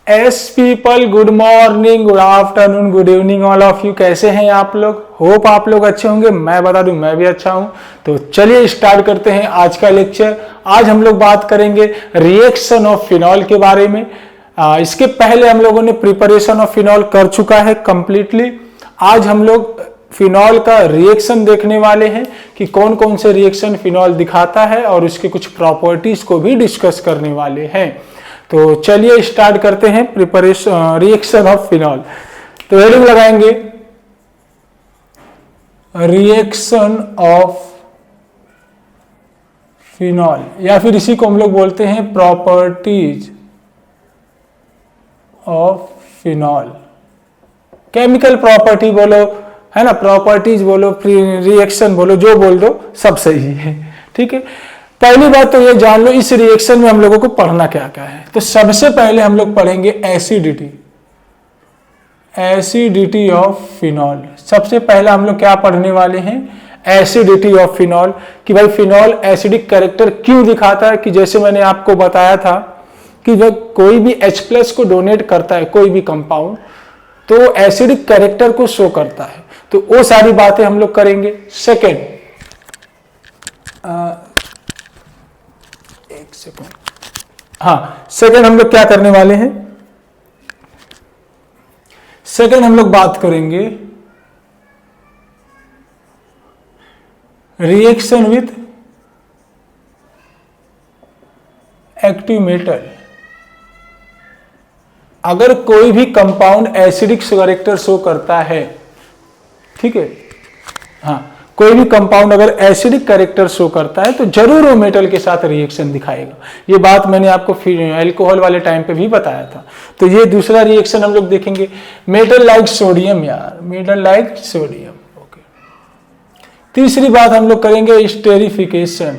S people, good morning, good afternoon, good evening all of you. कैसे हैं आप लोग? होप आप लोग अच्छे होंगे। मैं बता दूं मैं भी अच्छा हूं। तो चलिए स्टार्ट करते हैं आज का लेक्चर। आज हम लोग बात करेंगे रिएक्शन ऑफ फिनॉल के बारे में। इसके पहले हम लोगों ने प्रिपरेशन ऑफ फिनॉल कर चुका है कंप्लीटली। आज हम लोग फिनॉल का रिएक्शन देखने वाले हैं कि कौन कौन से रिएक्शन फिनॉल दिखाता है और उसके कुछ प्रॉपर्टीज को भी डिस्कस करने वाले हैं। तो चलिए स्टार्ट करते हैं प्रिपरेशन रिएक्शन ऑफ फिनॉल। तो हेडिंग लगाएंगे रिएक्शन ऑफ फिनॉल, या फिर इसी को हम लोग बोलते हैं properties of phenol. Chemical property बोलो, है ना, प्रॉपर्टीज बोलो, रिएक्शन बोलो, जो बोल दो सब सही है। ठीक है, पहली बात तो ये जान लो इस रिएक्शन में हम लोगों को पढ़ना क्या क्या है। तो सबसे पहले हम लोग पढ़ेंगे एसिडिटी, एसिडिटी ऑफ फिनॉल। सबसे पहला हम लोग क्या पढ़ने वाले हैं? एसिडिटी ऑफ फिनॉल, कि भाई फिनॉल एसिडिक कैरेक्टर क्यों दिखाता है। कि जैसे मैंने आपको बताया था कि जब कोई भी H+ को डोनेट करता है कोई भी कंपाउंड, तो एसिडिक कैरेक्टर को शो करता है। तो वो सारी बातें हम लोग करेंगे। सेकेंड, एक सेकेंड, हाँ, सेकेंड हम लोग क्या करने वाले हैं? सेकेंड हम लोग बात करेंगे रिएक्शन विथ एक्टिव मेटल। अगर कोई भी कंपाउंड एसिडिक कैरेक्टर शो करता है, ठीक है, हाँ, कोई भी कंपाउंड अगर एसिडिक कैरेक्टर शो करता है तो जरूर वो मेटल के साथ रिएक्शन दिखाएगा। ये बात मैंने आपको अल्कोहल वाले टाइम पे भी बताया था। तो ये दूसरा रिएक्शन हम लोग देखेंगे, मेटल लाइक सोडियम। यार, मेटल लाइक सोडियम, ओके। तीसरी बात हम लोग करेंगे स्टेरिफिकेशन।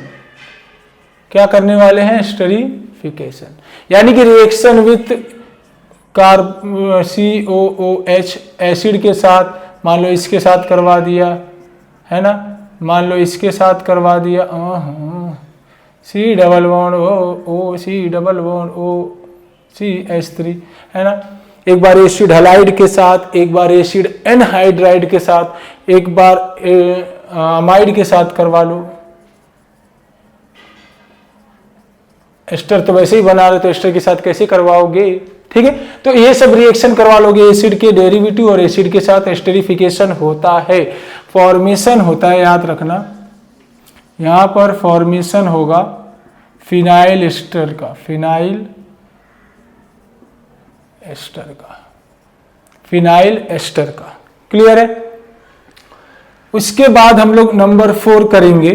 क्या करने वाले हैं? स्टेरिफिकेशन, यानी कि रिएक्शन विथ COOH एसिड के साथ, मान लो इसके साथ करवा दिया, है ना, मान लो इसके साथ करवा दिया, C double bond O C double bond O CH3, है ना। एक बार एसिड हैलाइड के साथ, एक बार एसिड एनहाइड्राइड के साथ, एक बार अमाइड के साथ करवा लो। एस्टर तो वैसे ही बना रहे, तो एस्टर के साथ कैसे करवाओगे? ठीक है, तो ये सब रिएक्शन करवा लोगे। एसिड के डेरिवेटिव और एसिड के साथ एस्टेरिफिकेशन होता है, फॉर्मेशन होता है, याद रखना। यहां पर फॉर्मेशन होगा फिनाइल एस्टर का, फिनाइल एस्टर का, फिनाइल एस्टर का। क्लियर है? उसके बाद हम लोग नंबर 4 करेंगे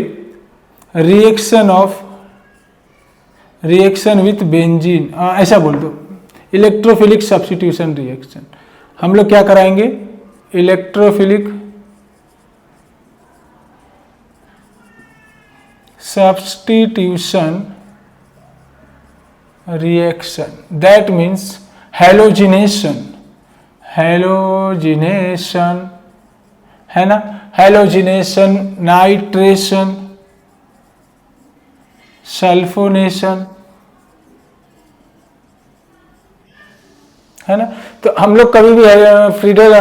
रिएक्शन विथ बेंजीन। ऐसा बोल दो, इलेक्ट्रोफिलिक सब्स्टिट्यूशन रिएक्शन। हम लोग क्या कराएंगे? Electrophilic substitution reaction, that means halogenation, halogenation, है ना, हैलोजिनेशन, नाइट्रेशन, सल्फोनेशन, है ना। तो हम लोग कभी भी फ्रीडल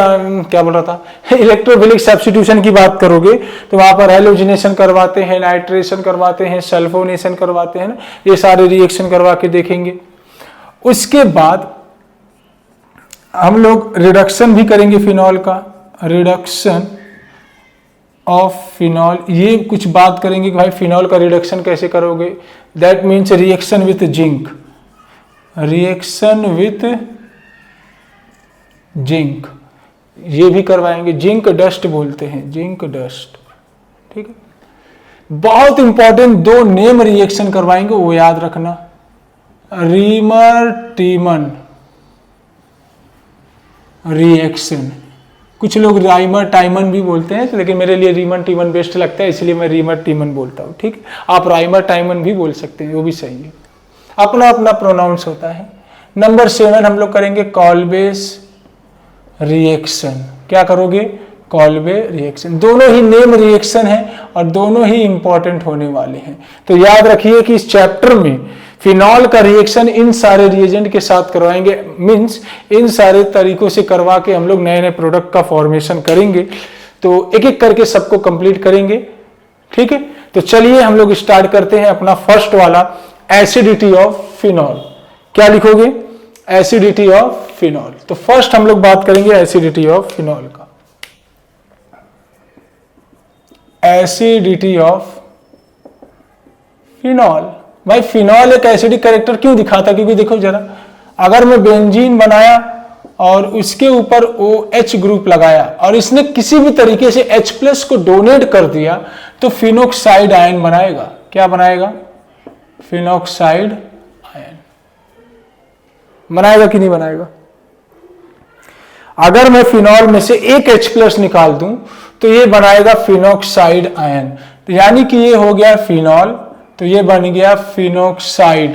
क्या बोल रहा था, इलेक्ट्रोफिलिक सब्स्टिट्यूशन की बात करोगे तो वहां पर हैलोजिनेशन करवाते हैं, नाइट्रेशन करवाते हैं, सल्फोनेशन करवाते हैं ना। ये सारे रिएक्शन करवा के देखेंगे। उसके बाद हम लोग रिडक्शन भी करेंगे फिनॉल का, रिडक्शन ऑफ फिनॉल। ये कुछ बात करेंगे कि भाई फिनॉल का रिडक्शन कैसे करोगे। That means reaction with zinc, reaction with zinc, ये भी करवाएंगे। जिंक डस्ट बोलते हैं, जिंक डस्ट। ठीक है, बहुत इंपॉर्टेंट 2 नेम रिएक्शन करवाएंगे, वो याद रखना। रीमर टीमन रिएक्शन, कुछ लोग राइमर टाइमन भी बोलते हैं, लेकिन मेरे लिए रीमन टीमन बेस्ट लगता है, इसलिए मैं रीमर टीमन बोलता हूँ। ठीक, आप राइमर टाइमन भी बोल सकते हैं, वो भी सही है, अपना अपना प्रोनाउंस होता है। नंबर 7 हम लोग करेंगे कॉल्बेस रिएक्शन। क्या करोगे? Kolbe reaction. दोनों ही नेम रिएक्शन है और दोनों ही इंपॉर्टेंट होने वाले हैं। तो याद रखिए कि इस चैप्टर में फिनॉल का रिएक्शन इन सारे रिएजेंट के साथ करवाएंगे, मींस इन सारे तरीकों से करवा के हम लोग नए नए प्रोडक्ट का फॉर्मेशन करेंगे। तो एक एक करके सबको कंप्लीट करेंगे, ठीक है। तो चलिए हम लोग स्टार्ट करते हैं अपना फर्स्ट वाला, एसिडिटी ऑफ फिनॉल। क्या लिखोगे? Acidity of phenol. तो फर्स्ट हम लोग बात करेंगे एसिडिटी ऑफ फिनॉल का। Acidity of phenol. भाई फिनॉल एक एसिडिक कैरेक्टर क्यों दिखाता? क्योंकि देखो जरा, अगर मैं बेंजीन बनाया और उसके ऊपर OH ग्रुप लगाया और इसने किसी भी तरीके से H+ को डोनेट कर दिया तो फिनोक्साइड आयन बनाएगा। क्या बनाएगा? फिनोक्साइड आयन बनाएगा कि नहीं बनाएगा? अगर मैं फिनॉल में से एक H+ निकाल दूं तो ये बनाएगा फिनोक्साइड आयन। तो यानी कि ये हो गया फिनॉल, तो ये बन गया फिनोक्साइड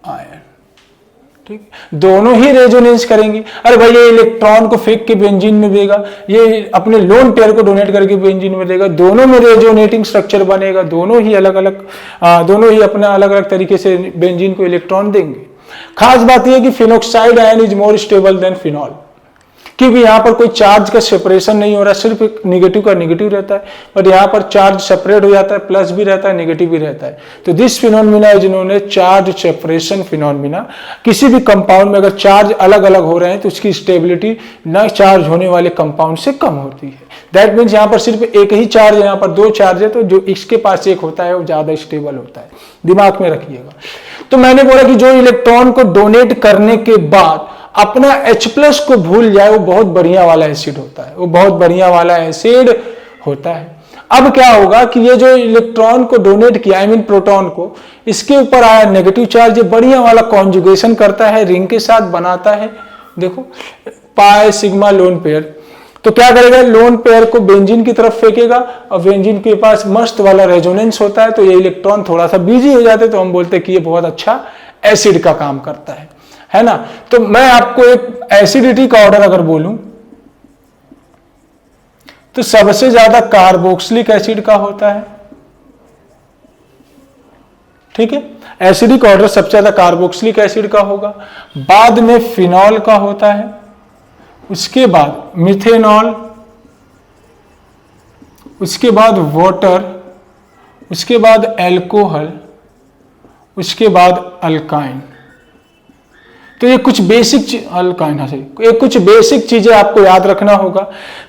आयन, ठीक। दोनों ही रेजोनेंस करेंगे। अरे भाई ये इलेक्ट्रॉन को फेंक के बेंजीन में देगा, ये अपने लोन पेयर को डोनेट करके बेंजीन में देगा, दोनों में रेजोनेटिंग स्ट्रक्चर बनेगा, दोनों ही अपना अलग अलग तरीके से बेंजीन को इलेक्ट्रॉन देंगे। खास बात यह कि phenoxide ion is more stable than phenol, क्योंकि यहां पर कोई चार्ज का सेपरेशन नहीं हो रहा, सिर्फ निगेटिव का निगेटिव रहता है, बट यहां पर चार्ज सेपरेट हो जाता है, प्लस भी रहता है, नेगेटिव भी रहता है। तो this phenomena is known as charge separation phenomena. किसी भी कंपाउंड में अगर चार्ज अलग अलग हो रहे हैं तो उसकी स्टेबिलिटी न चार्ज होने वाले कंपाउंड से कम होती है। दैट मीन्स यहां पर सिर्फ एक ही चार्ज है, यहां पर दो चार्ज है, तो जो इसके पास एक होता है वो ज्यादा स्टेबल होता है। दिमाग में रखिएगा। तो मैंने बोला कि जो इलेक्ट्रॉन को डोनेट करने के बाद अपना H+ को भूल जाए वो बहुत बढ़िया वाला एसिड होता है, वो बहुत बढ़िया वाला एसिड होता है। अब क्या होगा कि ये जो इलेक्ट्रॉन को डोनेट किया, आई मीन प्रोटॉन को, इसके ऊपर आया नेगेटिव चार्ज, ये बढ़िया वाला कॉन्जुगेशन करता है, रिंग के साथ बनाता है। देखो पाई सिग्मा लोन पेयर, तो क्या करेगा? लोन पेयर को बेंजीन की तरफ फेंकेगा और बेंजीन के पास मस्त वाला रेजोनेंस होता है, तो ये इलेक्ट्रॉन थोड़ा सा बिजी हो जाते, तो हम बोलते हैं कि ये बहुत अच्छा एसिड का काम करता है ना। तो मैं आपको एक एसिडिटी का ऑर्डर अगर बोलूं तो सबसे ज्यादा कार्बोक्सिलिक एसिड का होता है, ठीक है। एसिडिक ऑर्डर सबसे ज्यादा कार्बोक्सिलिक एसिड का होगा, बाद में फिनॉल का होता है, उसके बाद मिथेनॉल, उसके बाद वाटर, उसके बाद एल्कोहल, उसके बाद अल्काइन। तो ये कुछ बेसिक अल्काइन है, ये कुछ बेसिक चीजें आपको याद रखना होगा।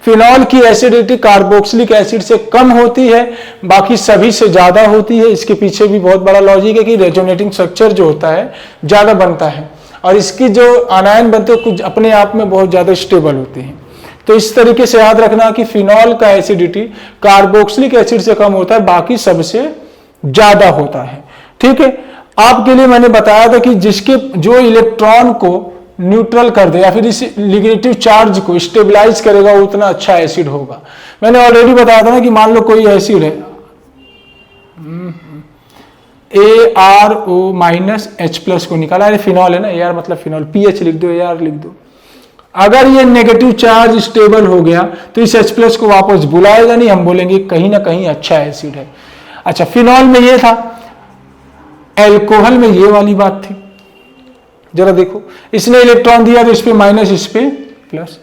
फिनॉल की एसिडिटी कार्बोक्सिलिक एसिड से कम होती है, बाकी सभी से ज्यादा होती है। इसके पीछे भी बहुत बड़ा लॉजिक है कि रेजोनेटिंग स्ट्रक्चर जो होता है ज्यादा बनता है और इसकी जो आनायन बनते हैं कुछ अपने आप में बहुत ज्यादा स्टेबल होते हैं। तो इस तरीके से याद रखना कि फिनॉल का एसिडिटी कार्बोक्सिलिक एसिड से कम होता है, बाकी सबसे ज्यादा होता है, ठीक है। आपके लिए मैंने बताया था कि जिसके जो इलेक्ट्रॉन को न्यूट्रल कर दे या फिर इस नेगेटिव चार्ज को स्टेबलाइज करेगा वो उतना अच्छा एसिड होगा। मैंने ऑलरेडी बताया था ना कि मान लो कोई एसिड है ArO- को निकाला, अरे फिनॉल है ना, AR मतलब फिनॉल, PH लिख दो, AR लिख दो। अगर ये नेगेटिव चार्ज स्टेबल हो गया तो इस H+ को वापस बुलाएगा नहीं, हम बोलेंगे कहीं ना कहीं अच्छा एसिड है। अच्छा, फिनॉल में ये था, एल्कोहल में ये वाली बात थी। जरा देखो, इसने इलेक्ट्रॉन दिया तो इस पे माइनस, इस पे प्लस।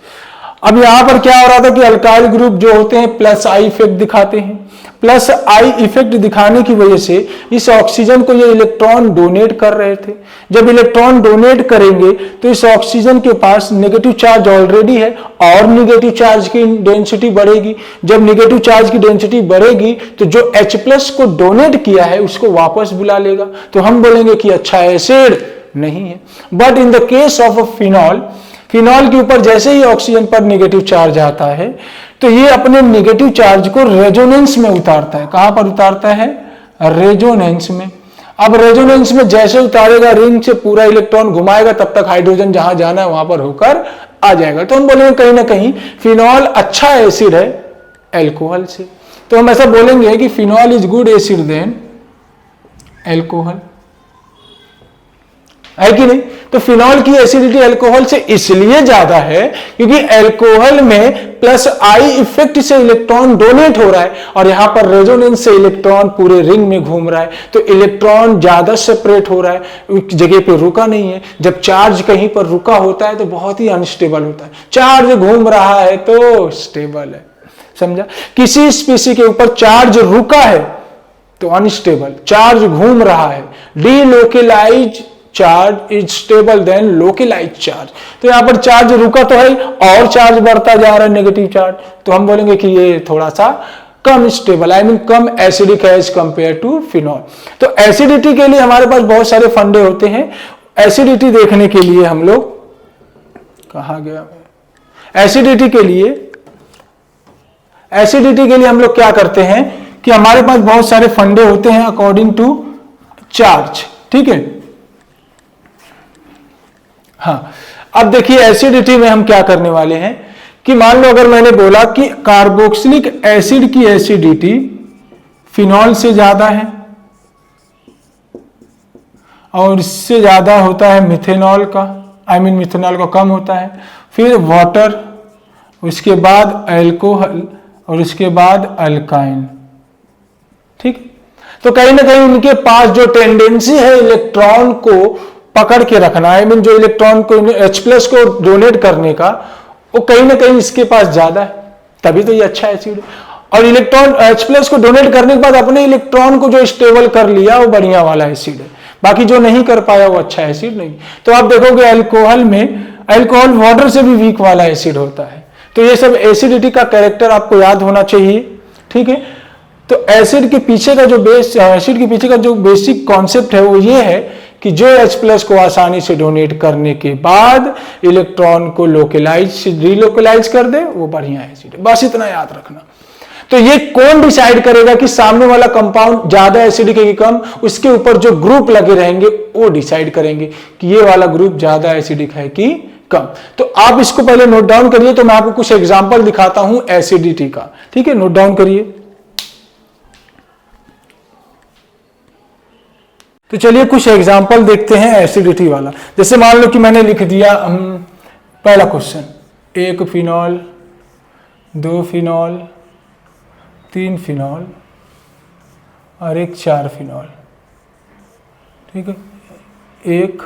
अब यहां पर क्या हो रहा था कि अल्काइल ग्रुप जो होते हैं प्लस आई इफेक्ट दिखाते हैं। प्लस आई इफेक्ट दिखाने की वजह से इस ऑक्सीजन को ये इलेक्ट्रॉन डोनेट कर रहे थे। जब इलेक्ट्रॉन डोनेट करेंगे तो इस ऑक्सीजन के पास नेगेटिव चार्ज ऑलरेडी है और नेगेटिव चार्ज की डेंसिटी बढ़ेगी। जब नेगेटिव चार्ज की डेंसिटी बढ़ेगी तो जो H+ को डोनेट किया है उसको वापस बुला लेगा, तो हम बोलेंगे कि अच्छा एसिड नहीं है। But in the case of phenol के ऊपर जैसे ही ऑक्सीजन पर नेगेटिव चार्ज आता है तो ये अपने नेगेटिव चार्ज को रेजोनेंस में उतारता है। कहां पर उतारता है? रेजोनेंस में। अब रेजोनेंस में जैसे उतारेगा, रिंग से पूरा इलेक्ट्रॉन घुमाएगा, तब तक हाइड्रोजन जहां जाना है वहां पर होकर आ जाएगा। तो हम बोलेंगे कहीं ना कहीं फिनॉल अच्छा एसिड है एल्कोहल से। तो हम ऐसा बोलेंगे कि phenol is good acid than alcohol, है कि नहीं? तो फिनॉल की एसिडिटी अल्कोहल से इसलिए ज्यादा है क्योंकि अल्कोहल में प्लस आई इफेक्ट से इलेक्ट्रॉन डोनेट हो रहा है और यहां पर रेजोनेंस से इलेक्ट्रॉन पूरे रिंग में घूम रहा है, तो इलेक्ट्रॉन ज्यादा सेपरेट हो रहा है, एक जगह पे रुका नहीं है। जब चार्ज कहीं पर रुका होता है तो बहुत ही अनस्टेबल होता है, चार्ज घूम रहा है तो स्टेबल है। समझा? किसी स्पीसी के ऊपर चार्ज रुका है तो अनस्टेबल, चार्ज घूम रहा है। Delocalise charge is stable then localise charge. तो यहां पर चार्ज रुका तो है और चार्ज बढ़ता जा रहा है, नेगेटिव चार्ज, तो हम बोलेंगे कि ये थोड़ा सा कम स्टेबल, आई मीन कम एसिडिक है एज कंपेयर टू फिनॉल। तो एसिडिटी के लिए हमारे पास बहुत सारे फंडे होते हैं। एसिडिटी देखने के लिए हम लोग, कहां गया, एसिडिटी के लिए हम लोग क्या करते हैं कि हमारे पास बहुत सारे फंडे होते हैं अकॉर्डिंग टू चार्ज। ठीक है, हाँ। अब देखिए एसिडिटी में हम क्या करने वाले हैं कि मान लो अगर मैंने बोला कि कार्बोक्सिलिक एसिड की एसिडिटी फिनॉल से ज्यादा है और इससे ज्यादा होता है मिथेनॉल का, आई मीन मिथेनॉल का कम होता है, फिर वाटर, उसके बाद अल्कोहल और उसके बाद अल्काइन। ठीक, तो कहीं ना कहीं उनके पास जो टेंडेंसी है इलेक्ट्रॉन को पकड़ के रखना, आई मीन जो इलेक्ट्रॉन को H+ को डोनेट करने का, वो कहीं ना कहीं इसके पास ज्यादा है, तभी तो ये अच्छा एसिड है। और इलेक्ट्रॉन H+ को डोनेट करने के बाद अपने इलेक्ट्रॉन को जो स्टेबल कर लिया वो बढ़िया वाला एसिड है, बाकी जो नहीं कर पाया वो अच्छा एसिड नहीं। तो आप देखोगे अल्कोहल में, अल्कोहल वाटर से भी वीक वाला एसिड होता है। तो ये सब एसिडिटी का कैरेक्टर आपको याद होना चाहिए। ठीक है, तो एसिड के पीछे का जो बेसिक कॉन्सेप्ट है वो ये है कि जो H+ को आसानी से डोनेट करने के बाद इलेक्ट्रॉन को रीलोकेलाइज कर दे वो बढ़िया एसिड है, बस इतना याद रखना। तो ये कौन डिसाइड करेगा कि सामने वाला कंपाउंड ज्यादा एसिडिक है कि कम, उसके ऊपर जो ग्रुप लगे रहेंगे वो डिसाइड करेंगे कि ये वाला ग्रुप ज्यादा एसिडिक है कि कम। तो आप इसको पहले नोट डाउन करिए, तो मैं आपको कुछ एग्जांपल दिखाता हूं एसिडिटी का। ठीक है, नोट डाउन करिए। तो चलिए कुछ एग्जांपल देखते हैं एसिडिटी वाला। जैसे मान लो कि मैंने लिख दिया पहला क्वेश्चन, 1 फिनॉल, 2 फिनॉल, 3 फिनॉल और एक 4 फिनॉल। ठीक है, 1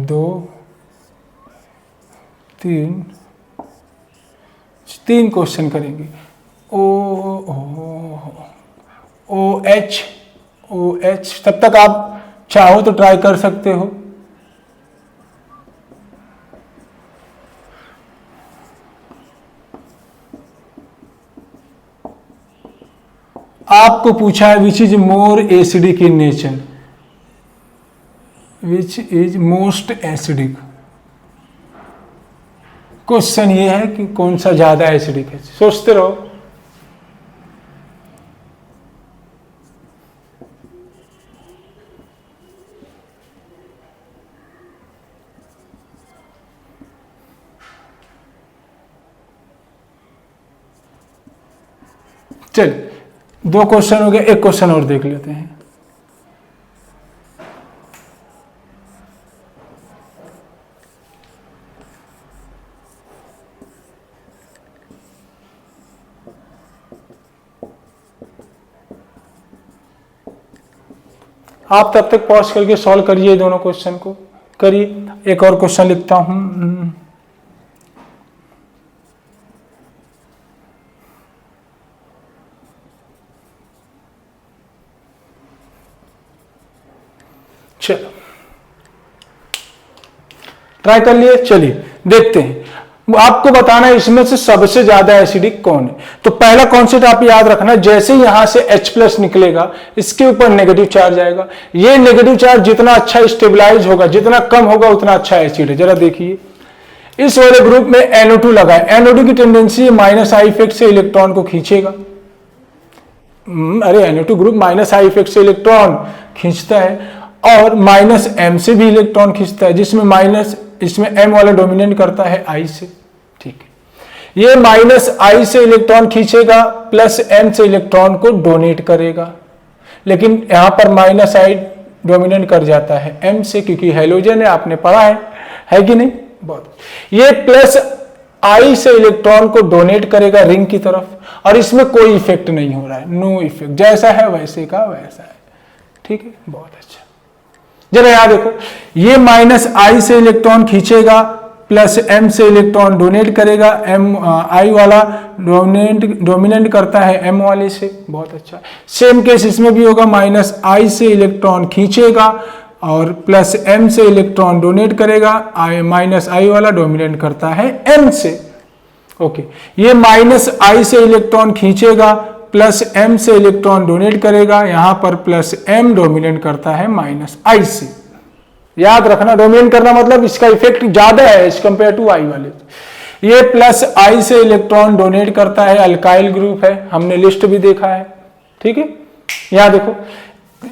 2 3 क्वेश्चन करेंगे। OH, तब तक आप चाहो तो ट्राई कर सकते हो। आपको पूछा है which is more acidic in nature, which is most acidic. Question ये है कि कौन सा ज्यादा एसिडिक है, सोचते रहो। चल 2 क्वेश्चन हो गए, एक क्वेश्चन और देख लेते हैं। आप तब तक पॉज करके सॉल्व करिए, दोनों क्वेश्चन को करिए। एक और क्वेश्चन लिखता हूं। चलो ट्राई कर लिए, चलिए देखते हैं। आपको बताना है इसमें से सबसे ज्यादा एसिडिक कौन है। तो पहला कॉन्सेप्ट आप याद रखना, जैसे यहां से H+ निकलेगा इसके ऊपर नेगेटिव चार्ज आएगा। ये नेगेटिव चार्ज जितना अच्छा स्टेबलाइज होगा, जितना कम होगा उतना अच्छा एसिड है। जरा देखिए इस वाले ग्रुप में NO2 लगा है, NO2 की टेंडेंसी -I इफेक्ट से इलेक्ट्रॉन को खींचेगा। अरे NO2 ग्रुप -I इफेक्ट से इलेक्ट्रॉन खींचता है और -M से भी इलेक्ट्रॉन खींचता है, जिसमें इसमें M वाला डोमिनेट करता है I से। ठीक है, ये -I से इलेक्ट्रॉन खींचेगा, +M से इलेक्ट्रॉन को डोनेट करेगा। लेकिन यहां पर -I डोमिनेट कर जाता है M से, क्योंकि हेलोजन है, आपने पढ़ा है कि नहीं। बहुत ये प्लस I से इलेक्ट्रॉन को डोनेट करेगा रिंग की तरफ, और इसमें कोई इफेक्ट नहीं हो रहा है, नो इफेक्ट, जैसा है वैसे का वैसा है। ठीक है, बहुत अच्छा। जरा याद देखो, ये माइनस I से इलेक्ट्रॉन खींचेगा, प्लस M से इलेक्ट्रॉन डोनेट करेगा, I वाला डोमिनेट करता है M वाले से। बहुत अच्छा। सेम केस इसमें भी होगा, माइनस I से इलेक्ट्रॉन खींचेगा और प्लस M से इलेक्ट्रॉन डोनेट करेगा, माइनस I वाला डोमिनेट करता है M से। ओके, ये माइनस I से इलेक्ट्रॉन खींचेगा, प्लस M से इलेक्ट्रॉन डोनेट करेगा, यहां पर प्लस M डोमिनेट करता है माइनस I से। याद रखना, डोमिनेट करना मतलब इसका इफेक्ट ज्यादा है एज कंपेयर टू I वाले। ये प्लस I से इलेक्ट्रॉन डोनेट करता है, अल्काइल ग्रुप है, हमने लिस्ट भी देखा है। ठीक है, यहां देखो,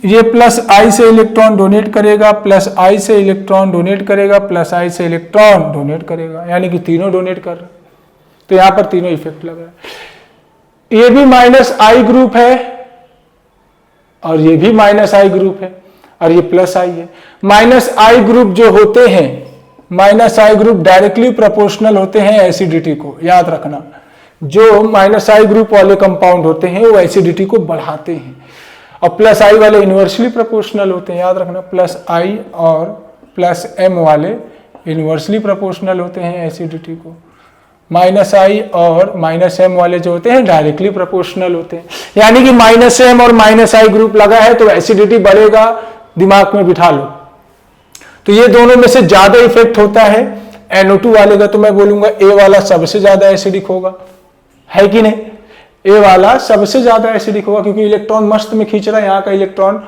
ये प्लस I से इलेक्ट्रॉन डोनेट करेगा, प्लस I से इलेक्ट्रॉन डोनेट करेगा, प्लस I से इलेक्ट्रॉन डोनेट करेगा, यानी कि तीनों डोनेट कर रहे हैं। तो यहां पर तीनों इफेक्ट लग रहा है। ये भी माइनस I ग्रुप है और ये भी माइनस I ग्रुप है और ये प्लस I है। माइनस I ग्रुप जो होते हैं, minus I group directly proportional होते हैं एसिडिटी को, याद रखना। जो माइनस I ग्रुप वाले कंपाउंड होते हैं वो एसिडिटी को बढ़ाते हैं, और प्लस I वाले इनवर्सली प्रोपोर्शनल होते हैं, याद रखना। प्लस I और प्लस M वाले इनवर्सली प्रोपोर्शनल होते हैं एसिडिटी को। माइनस I और माइनस M वाले जो होते हैं डायरेक्टली प्रोपोर्शनल होते हैं, यानी कि माइनस M और माइनस I ग्रुप लगा है तो एसिडिटी बढ़ेगा, दिमाग में बिठा लो। तो ये दोनों में से ज्यादा इफेक्ट होता है NO2 वाले का, तो मैं बोलूंगा A वाला सबसे ज्यादा एसिडिक होगा, है कि नहीं। ए वाला सबसे ज्यादा एसिडिक होगा, क्योंकि इलेक्ट्रॉन मस्त में खींच रहा है, यहाँ का इलेक्ट्रॉन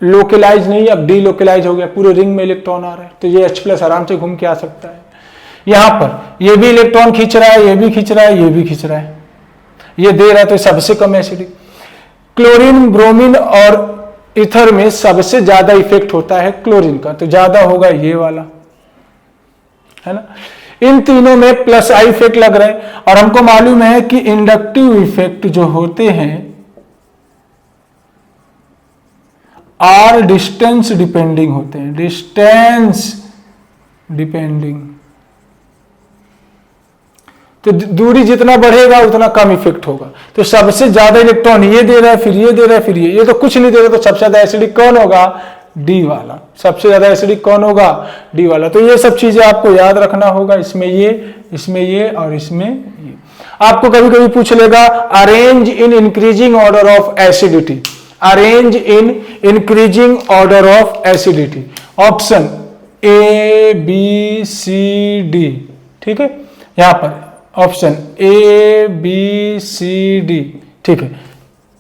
लोकलाइज नहीं, अब डीलोकलाइज हो गया, पूरे रिंग में इलेक्ट्रॉन आ रहा है, तो ये H+ आराम से घूम के आ सकता है। यहां पर ये भी इलेक्ट्रॉन खींच रहा है, ये भी खींच रहा है, ये भी खींच रहा है, ये दे रहा है, तो सबसे कम एसिडिक। क्लोरीन, ब्रोमीन और ईथर में सबसे ज्यादा इफेक्ट होता है क्लोरीन का, तो ज्यादा होगा ये वाला, है ना। इन तीनों में प्लस I इफेक्ट लग रहे हैं, और हमको मालूम है कि इंडक्टिव इफेक्ट जो होते हैं आर डिस्टेंस डिपेंडिंग होते हैं, डिस्टेंस डिपेंडिंग। तो दूरी जितना बढ़ेगा उतना कम इफेक्ट होगा। तो सबसे ज्यादा इलेक्ट्रॉन ये दे रहा है, फिर ये दे रहा है, फिर ये तो कुछ नहीं दे रहा, तो सबसे ज्यादा एसिडिक कौन होगा? डी वाला। सबसे ज्यादा एसिडिक कौन होगा? डी वाला। तो ये सब चीजें आपको याद रखना होगा, इसमें ये और इसमें ये। आपको कभी कभी पूछ लेगा arrange in increasing order of acidity, arrange in increasing order of acidity. Option A B C D, ठीक है, यहां पर option A B C D, ठीक है,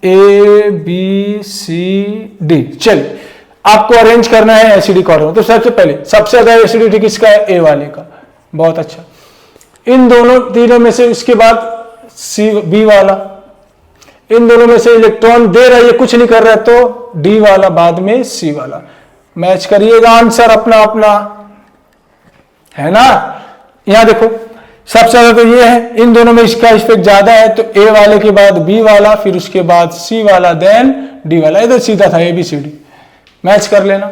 ए बी सी डी। चलिए आपको अरेंज करना है एसिडिक ऑर्डर में। तो सबसे पहले सबसे ज्यादा एसिडिटी किसका है? ए वाले का। बहुत अच्छा। इन दोनों तीनों में से इसके बाद सी बी वाला, इन दोनों में से इलेक्ट्रॉन दे रहा है, ये कुछ नहीं कर रहा है, तो डी वाला, बाद में सी वाला। मैच करिएगा आंसर अपना अपना, है ना। यहां देखो सबसे ज्यादा तो ये है, इन दोनों में इसका इफेक्ट ज्यादा है, तो ए वाले के बाद बी वाला, फिर उसके बाद सी वाला, देन डी वाला। ये तो सीधा था, A B C D, match कर लेना।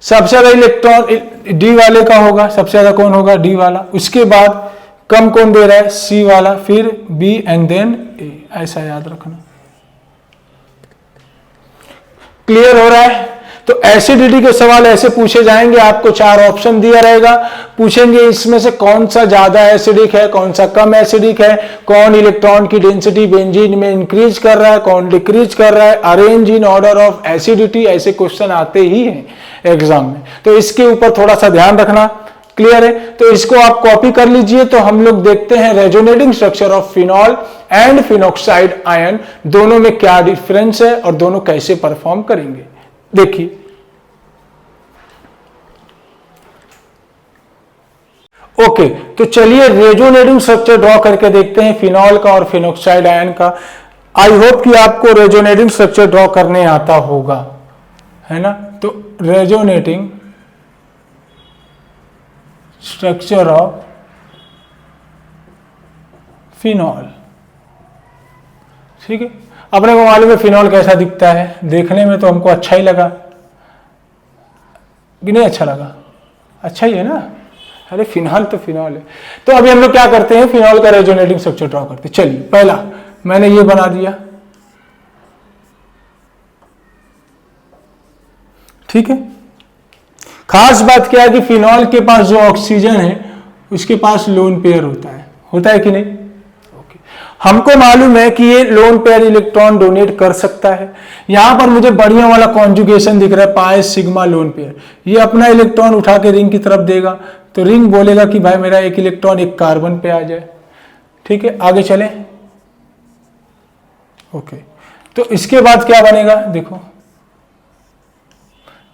सबसे ज्यादा इलेक्ट्रॉन डी वाले का होगा, सबसे ज्यादा कौन होगा? डी वाला। उसके बाद कम कौन दे रहा है? सी वाला, फिर बी एंड देन ए, ऐसा याद रखना। क्लियर हो रहा है? तो एसिडिटी के सवाल ऐसे पूछे जाएंगे, आपको 4 ऑप्शन दिया रहेगा, पूछेंगे इसमें से कौन सा ज्यादा एसिडिक है, कौन सा कम एसिडिक है, कौन इलेक्ट्रॉन की डेंसिटी बेंजीन में इंक्रीज कर रहा है, कौन डिक्रीज कर रहा है, arrange in order of acidity. ऐसे क्वेश्चन आते ही हैं एग्जाम में, तो इसके ऊपर थोड़ा सा ध्यान रखना। क्लियर है? तो इसको आप कॉपी कर लीजिए। तो हम लोग देखते हैं resonating structure of phenol and phenoxide ion, दोनों में क्या डिफरेंस है और दोनों कैसे परफॉर्म करेंगे। देखिए, ओके, तो चलिए रेजोनेटिंग स्ट्रक्चर ड्रॉ करके देखते हैं फिनॉल का और फिनॉक्साइड आयन का। आई होप कि आपको रेजोनेटिंग स्ट्रक्चर ड्रॉ करने आता होगा, है ना। तो रेजोनेटिंग स्ट्रक्चर ऑफ फिनॉल, ठीक है। अपने को मालूम है फिनॉल कैसा दिखता है, देखने में तो हमको अच्छा ही लगा कि नहीं अच्छा लगा, अच्छा ही है ना, अरे फिनॉल तो फिनॉल है। तो अभी हम लोग क्या करते हैं, फिनॉल का रेजोनेटिंग स्ट्रक्चर ड्रॉ करते हैं। चलिए पहला मैंने ये बना दिया, ठीक है। खास बात क्या है कि फिनॉल के पास जो ऑक्सीजन है उसके पास लोन पेयर होता है कि नहीं, ओके। हमको मालूम है कि ये लोन पेयर इलेक्ट्रॉन डोनेट कर सकता है। यहां पर मुझे बढ़िया वाला कॉन्जुगेशन दिख रहा है, पाई सिग्मा लोन पेयर। ये अपना इलेक्ट्रॉन उठा के रिंग की तरफ देगा, तो रिंग बोलेगा कि भाई मेरा एक इलेक्ट्रॉन एक कार्बन पे आ जाए, ठीक है। आगे चले, ओके। तो इसके बाद क्या बनेगा, देखो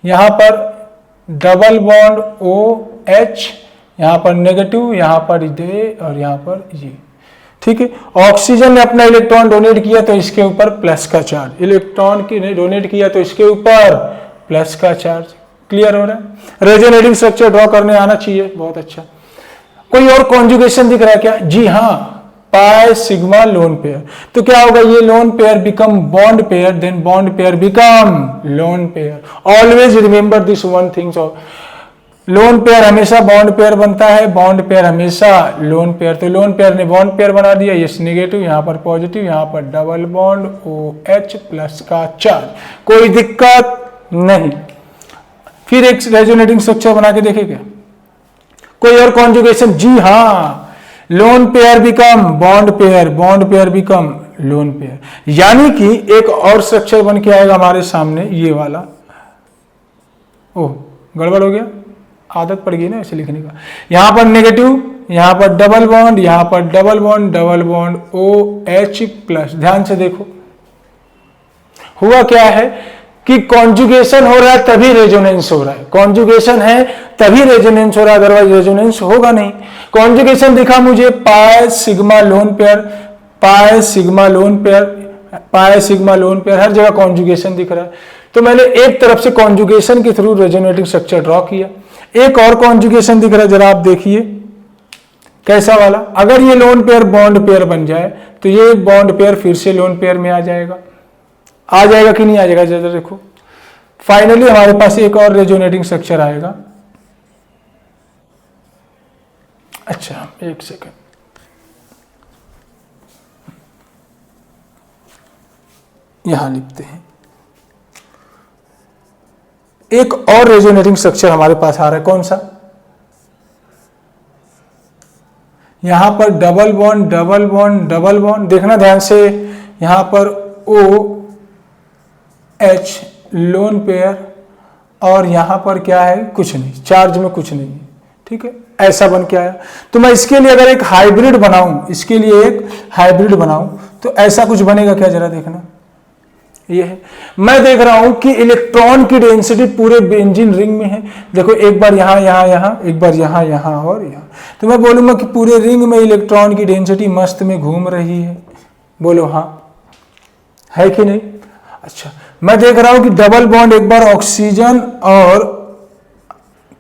यहां पर डबल बॉन्ड OH, यहां पर नेगेटिव, यहां पर ये और यहां पर ये, ठीक है। ऑक्सीजन ने अपना इलेक्ट्रॉन डोनेट किया तो इसके ऊपर प्लस का चार्ज, इलेक्ट्रॉन की ने डोनेट किया तो इसके ऊपर प्लस का चार्ज। क्लियर हो रहा है, रेजोनेटिंग स्ट्रक्चर ड्रॉ करने आना चाहिए, बहुत अच्छा। कोई और कॉन्जुगेशन दिख रहा है क्या, जी हाँ, पाई सिग्मा लोन पेयर। तो क्या होगा, ये lone pair become bond pair, then bond pair become lone pair. Always remember this one thing, lone pair हमेशा बॉन्ड पेयर बनता है, बॉन्ड पेयर हमेशा लोन पेयर। तो लोन पेयर ने बॉन्ड पेयर बना दिया, ये नेगेटिव, यहां पर पॉजिटिव, यहां पर डबल बॉन्ड OH प्लस का चार्ज, कोई दिक्कत नहीं। फिर एक रेजोनेटिंग स्ट्रक्चर बना के देखे क्या, कोई और कॉन्जुगेशन, जी हाँ, loan pair become bond pair, bond pair become lone pair. यानी कि एक और स्ट्रक्चर बन के आएगा हमारे सामने, ये वाला। ओह गड़बड़ हो गया, आदत पड़ गई ना ऐसे लिखने का। यहां पर नेगेटिव, यहां पर डबल बॉन्ड, यहां पर double bond, double bond OH plus. ध्यान से देखो हुआ क्या है कि कॉन्जुगेशन हो रहा है तभी रेजोनेंस हो रहा है, कॉन्जुगेशन है तभी रेजोनेंस हो रहा है, अदरवाइज रेजोनेंस होगा नहीं। कॉन्जुगेशन दिखा मुझे pi sigma lone pair, pi sigma lone pair, pi sigma lone pair, हर जगह कॉन्जुगेशन दिख रहा है। तो मैंने एक तरफ से कॉन्जुगेशन के थ्रू रेजोनेटिंग स्ट्रक्चर ड्रॉ किया। एक और कॉन्जुगेशन दिख रहा है, जरा आप देखिए कैसा वाला। अगर ये लोन पेयर बॉन्ड पेयर बन जाए तो ये बॉन्ड पेयर फिर से लोन पेयर में आ जाएगा कि नहीं आ जाएगा, जरा देखो। फाइनली हमारे पास एक और रेजोनेटिंग स्ट्रक्चर आएगा। अच्छा एक सेकंड, यहां लिखते हैं, एक और रेजोनेटिंग स्ट्रक्चर हमारे पास आ रहा है। कौन सा, यहां पर double bond, double bond, double bond, देखना ध्यान से। यहां पर OH लोन पेयर, और यहां पर क्या है, कुछ नहीं, चार्ज में कुछ नहीं है, ठीक है। ऐसा बन के आया। तो मैं इसके लिए अगर एक हाइब्रिड बनाऊं, इसके लिए एक हाइब्रिड बनाऊं तो ऐसा कुछ बनेगा क्या, जरा देखना। ये है, मैं देख रहा हूं कि इलेक्ट्रॉन की डेंसिटी पूरे बेंजीन रिंग में है। देखो एक बार यहां यहां यहां, एक बार यहां यहां और यहां। तो मैं बोलूंगा कि पूरे रिंग में इलेक्ट्रॉन की डेंसिटी मस्त में घूम रही है, बोलो हाँ है कि नहीं। अच्छा मैं देख रहा हूं कि डबल बॉन्ड एक बार ऑक्सीजन और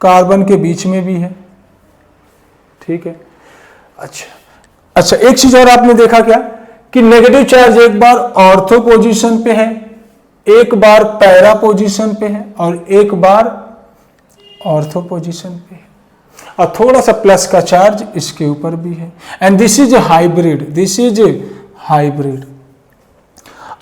कार्बन के बीच में भी है, ठीक है। अच्छा एक चीज और आपने देखा क्या कि नेगेटिव चार्ज एक बार ऑर्थो पोजीशन पे है, एक बार पैरा पोजीशन पे है, और एक बार ऑर्थो पोजीशन पे है, और थोड़ा सा प्लस का चार्ज इसके ऊपर भी है। And this is hybrid, this is hybrid.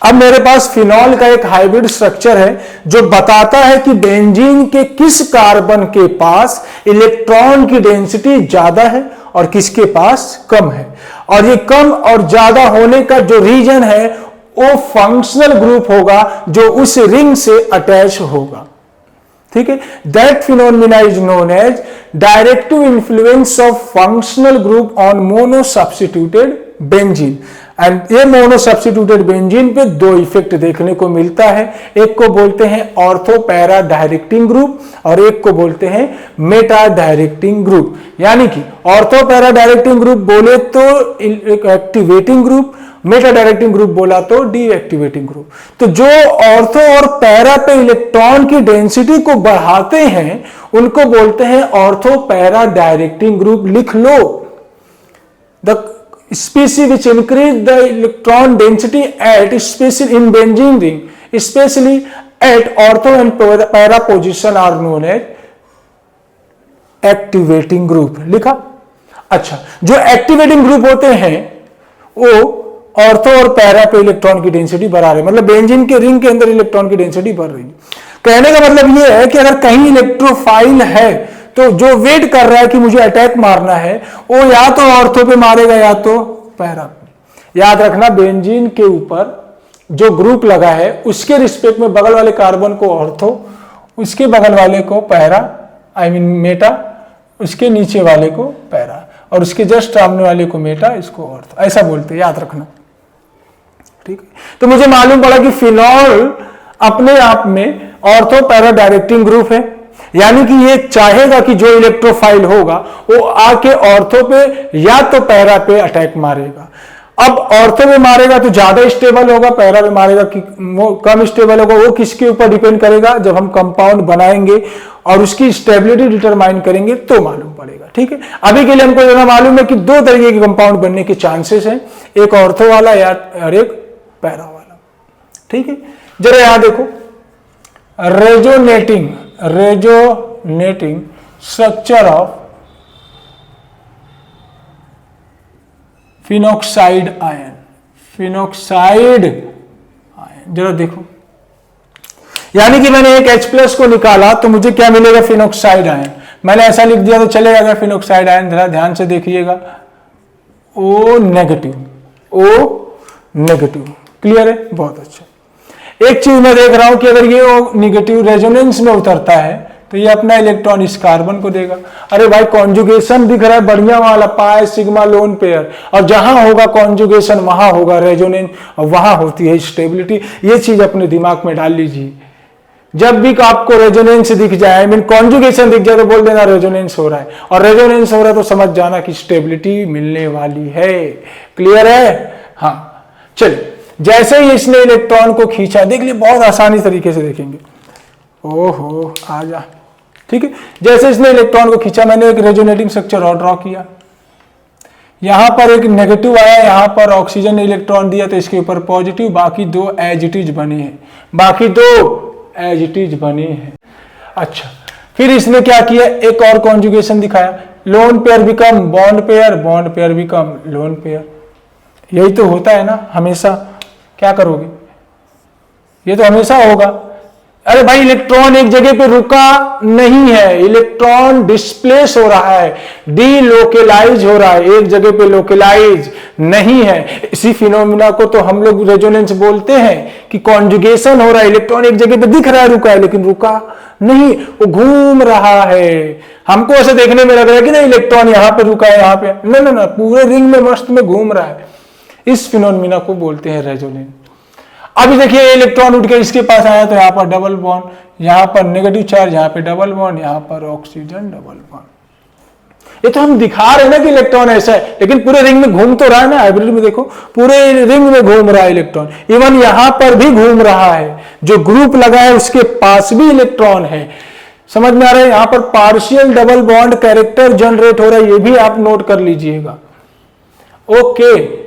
अब मेरे पास फिनॉल का एक हाइब्रिड स्ट्रक्चर है जो बताता है कि बेंजीन के किस कार्बन के पास इलेक्ट्रॉन की डेंसिटी ज्यादा है और किसके पास कम है, और ये कम और ज्यादा होने का जो रीजन है वो फंक्शनल ग्रुप होगा जो उस रिंग से अटैच होगा, ठीक है। That phenomena is known as directive influence of functional group on mono substituted benzene. And ये मोनो सब्स्टिट्यूटेड बेंजीन पे दो इफेक्ट देखने को मिलता है, एक को बोलते हैं ऑर्थो पैरा डायरेक्टिंग ग्रुप और एक को बोलते हैं मेटा डायरेक्टिंग ग्रुप। यानी कि ऑर्थो पैरा डायरेक्टिंग ग्रुप बोले तो activating group, Meta directing group बोला तो डीएक्टिवेटिंग ग्रुप। तो जो ऑर्थो और पैरा पे इलेक्ट्रॉन की डेंसिटी को बढ़ाते हैं उनको बोलते हैं ऑर्थो पैरा डायरेक्टिंग ग्रुप। लिख लो, the species which increase the electron density at especially in benzene ring, especially at ortho and para position are known as activating group. लिखा। अच्छा, जो एक्टिवेटिंग ग्रुप होते हैं वो ऑर्थो और पैरा पे electron की डेंसिटी बढ़ा रहे, मतलब बेंजीन के रिंग के अंदर इलेक्ट्रॉन की डेंसिटी बढ़ रही है। कहने का मतलब ये है कि अगर कहीं इलेक्ट्रोफाइल है तो जो वेट कर रहा है कि मुझे अटैक मारना है वो या तो ऑर्थो पे मारेगा या तो पैरा पे। याद रखना, बेंजीन के ऊपर जो ग्रुप लगा है उसके रिस्पेक्ट में बगल वाले कार्बन को ऑर्थो, उसके बगल वाले को पैरा, आई मीन मेटा, उसके नीचे वाले को पैरा, और उसके जस्ट सामने वाले को मेटा, इसको ऑर्थो, ऐसा बोलते, याद रखना। ठीक है, तो मुझे मालूम पड़ा कि फिनॉल अपने आप में ऑर्थो पैरा डायरेक्टिंग ग्रुप है, यानी कि ये चाहेगा कि जो इलेक्ट्रोफाइल होगा वो आके ऑर्थो पे या तो पैरा पे अटैक मारेगा। अब ऑर्थो में मारेगा तो ज्यादा स्टेबल होगा, पैरा में मारेगा कि वो कम स्टेबल होगा। वो किसके ऊपर डिपेंड करेगा, जब हम कंपाउंड बनाएंगे और उसकी स्टेबिलिटी डिटरमाइन करेंगे तो मालूम पड़ेगा। ठीक है, अभी के लिए हमको इतना मालूम है कि दो तरीके के कंपाउंड बनने के चांसेस हैं, एक ऑर्थो वाला और एक पैरा वाला। ठीक है, जरा यहां देखो, resonating structure of phenoxide ion, जरा देखो, यानी कि मैंने एक H+ को निकाला तो मुझे क्या मिलेगा, फिनॉक्साइड आयन। मैंने ऐसा लिख दिया तो चलेगा क्या, फिनॉक्साइड आयन। जरा ध्यान से देखिएगा, O नेगेटिव, क्लियर है, बहुत अच्छा। एक चीज मैं देख रहा हूं कि अगर ये O नेगेटिव रेजोनेंस में उतरता है तो ये अपना इलेक्ट्रॉन इस कार्बन को देगा। अरे भाई, कॉन्जुगेशन दिख रहा है बढ़िया वाला, पाई सिग्मा लोन पेयर, और जहां होगा कॉन्जुगेशन वहां होगा रेजोनेंस और वहां होती है स्टेबिलिटी। ये चीज अपने दिमाग में डाल लीजिए। जब भी आपको रेजोनेंस दिख जाए, आई मीन कॉन्जुगेशन दिख जाए, तो बोल देना रेजोनेंस हो रहा है, और रेजोनेंस हो रहा है तो समझ जाना कि स्टेबिलिटी मिलने वाली है। क्लियर है? हाँ, चलिए, जैसे ही इसने इलेक्ट्रॉन को खींचा, देख लिए, बहुत आसानी तरीके से देखेंगे। ओहो, आ जा। ठीक है, जैसे इसने इलेक्ट्रॉन को खींचा, मैंने एक रेजोनेटिंग स्ट्रक्चर और ड्रॉ किया। यहां पर एक नेगेटिव आया, यहां पर ऑक्सीजन ने इलेक्ट्रॉन दिया तो इसके ऊपर पॉजिटिव, बाकी दो एज इट इज बने हैं। अच्छा, फिर इसने क्या किया, एक और कॉन्जुगेशन दिखाया, loan pair become bond pair, bond pair become lone pair. यही तो होता है ना हमेशा। क्या करोगे, ये तो हमेशा होगा। अरे भाई, इलेक्ट्रॉन एक जगह पे रुका नहीं है, इलेक्ट्रॉन डिस्प्लेस हो रहा है, डीलोकेलाइज हो रहा है, एक जगह पे लोकेलाइज नहीं है। इसी फिनोमिना को तो हम लोग रेजोनेंस बोलते हैं कि कॉन्जुगेशन हो रहा है, इलेक्ट्रॉन एक जगह पे दिख रहा है रुका है, लेकिन रुका नहीं, वो घूम रहा है। हमको ऐसे देखने में लग रहा है कि ना इलेक्ट्रॉन यहां पे रुका है, यहां पे ना, पूरे रिंग में मस्त में घूम रहा है। इस फिनोमिना को बोलते हैं रेजोनेंस। अभी देखिए, इलेक्ट्रॉन उठ के इसके पास आया तो यहां पर डबल बॉन्ड, यहां पर नेगेटिव चार्ज, यहां पे डबल बॉन्ड, यहां पर ऑक्सीजन डबल बॉन्ड। ये तो हम दिखा रहे हैं ना कि इलेक्ट्रॉन ऐसा है, लेकिन पूरे रिंग में घूम तो रहा है ना। हाइब्रिड में देखो, पूरे रिंग में घूम रहा है इलेक्ट्रॉन, इवन यहां पर भी घूम रहा है। जो ग्रुप लगा है उसके पास भी इलेक्ट्रॉन है। समझ में आ रहा है? यहां पर partial double bond character generate हो रहा है, ये भी आप नोट कर लीजिएगा। ओके,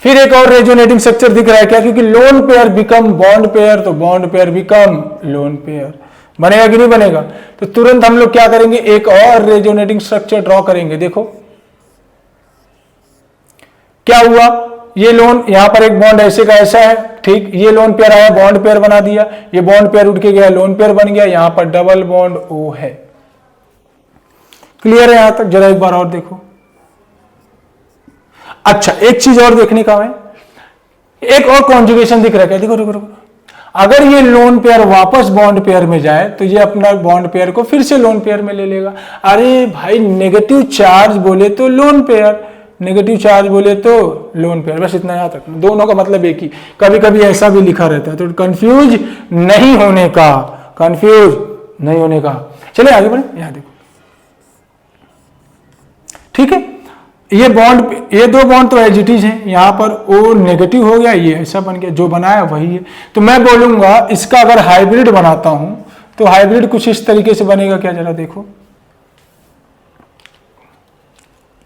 फिर एक और रेजोनेटिंग स्ट्रक्चर दिख रहा है, क्या, क्योंकि lone pair become bond pair, तो bond pair become lone pair. बनेगा कि नहीं बनेगा? तो तुरंत हम लोग क्या करेंगे, एक और रेजोनेटिंग स्ट्रक्चर ड्रॉ करेंगे। देखो क्या हुआ, ये लोन, यहां पर एक बॉन्ड ऐसे का ऐसा है, ठीक, ये लोन पेयर आया, बॉन्ड पेयर बना दिया, ये बॉन्ड पेयर उठ के गया, लोन पेयर बन गया, यहां पर डबल बॉन्ड ओ है। क्लियर है यहां तक? जरा एक बार और देखो। अच्छा, एक चीज और देखने का है, एक और कॉन्जुगेशन दिख रहा है, देखो, अगर ये लोन पेयर वापस बॉन्ड पेयर में जाए तो ये अपना बॉन्ड पेयर को फिर से लोन पेयर में ले लेगा। अरे भाई, नेगेटिव चार्ज बोले तो लोन पेयर, नेगेटिव चार्ज बोले तो लोन पेयर, बस इतना याद रखना, दोनों का मतलब एक ही। कभी कभी ऐसा भी लिखा रहता है, तो कंफ्यूज नहीं होने का। चलिए आगे बढ़े, यहां देखो, ठीक है, ये बॉन्ड, ये दो बॉन्ड तो एज इट इज है, यहां पर ओ नेगेटिव हो गया, ये ऐसा बन गया, जो बनाया वही है। तो मैं बोलूंगा इसका अगर हाइब्रिड बनाता हूं तो हाइब्रिड कुछ इस तरीके से बनेगा। क्या, जरा देखो,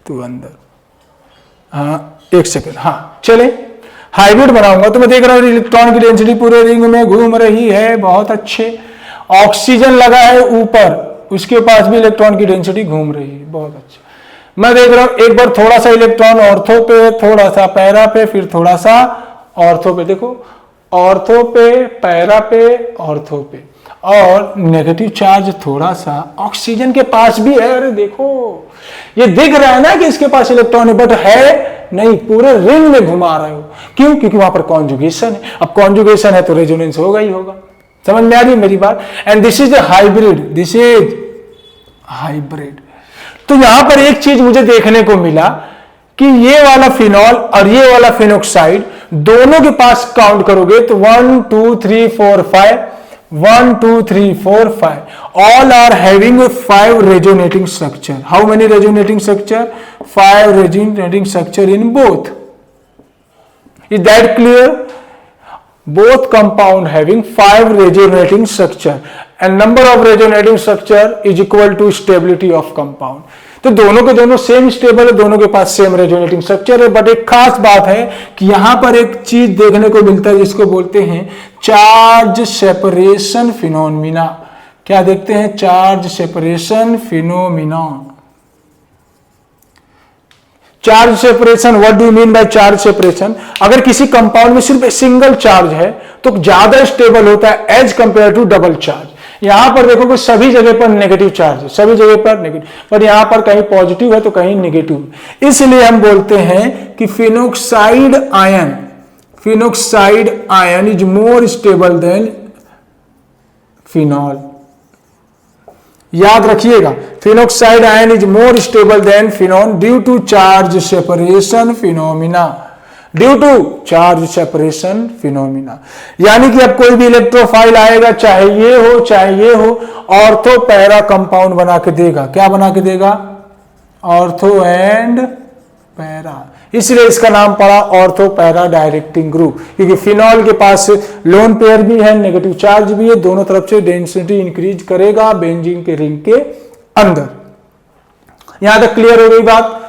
तो अंदर, हाँ, एक सेकेंड, हाँ चले, हाइब्रिड बनाऊंगा तो मैं देख रहा हूं इलेक्ट्रॉन की डेंसिटी पूरे रिंग में घूम रही है, बहुत अच्छे। ऑक्सीजन लगा है ऊपर, उसके पास भी इलेक्ट्रॉन की डेंसिटी घूम रही है, बहुत अच्छा। मैं देख रहा हूं एक बार थोड़ा सा इलेक्ट्रॉन ऑर्थो पे, थोड़ा सा पैरा पे, फिर थोड़ा सा ऑर्थो पे, देखो ऑर्थो पे, पैरा पे, ऑर्थो पे, और नेगेटिव चार्ज थोड़ा सा ऑक्सीजन के पास भी है। अरे देखो ये दिख रहा है ना कि इसके पास इलेक्ट्रॉन है, बट है नहीं, पूरे रिंग में घुमा रहे हो। क्यों? क्योंकि वहां पर कॉन्जुगेशन है। अब कॉन्जुगेशन है तो रेजोनेंस होगा ही होगा। समझ में आ रही है मेरी बात? And this is a hybrid, this is hybrid. तो यहां पर एक चीज मुझे देखने को मिला कि ये वाला फिनॉल और ये वाला फिनोक्साइड दोनों के पास काउंट करोगे तो 1 2 3 4 5, 1 2 3 4 5, all are having a 5 resonating structure. How many resonating structure? 5 resonating structure in both. Is that clear? Both compound having 5 resonating structure and number of resonating structure is equal to stability of compound. तो दोनों के दोनों same stable है, दोनों के पास same resonating structure है। But एक खास बात है कि यहां पर एक चीज देखने को मिलता है जिसको बोलते हैं चार्ज सेपरेशन फिनोमिना। क्या देखते हैं? Charge separation phenomena. Charge separation, what do you mean by charge separation? अगर किसी कंपाउंड में सिर्फ सिंगल चार्ज है तो ज्यादा स्टेबल होता है as compare to double charge. यहां पर देखो कि सभी जगह पर नेगेटिव चार्ज है, सभी जगह पर नेगेटिव, पर यहां पर कहीं पॉजिटिव है तो कहीं नेगेटिव। इसलिए हम बोलते हैं कि phenoxide ion is more stable than phenol. याद रखिएगा, phenoxide ion is more stable than phenol due to charge separation phenomena, due to charge separation phenomena. यानी कि अब कोई भी इलेक्ट्रोफाइल आएगा, चाहे ये हो चाहे ये हो, ऑर्थो पैरा कंपाउंड बना के देगा। क्या बना के देगा? Ortho and para. इसलिए इसका नाम पड़ा ऑर्थो पैरा डायरेक्टिंग ग्रुप, क्योंकि फिनॉल के पास लोन पेयर भी है, नेगेटिव चार्ज भी है, दोनों तरफ से डेंसिटी इंक्रीज करेगा बेंजीन के रिंग के अंदर। यहां तक क्लियर हो गई बात?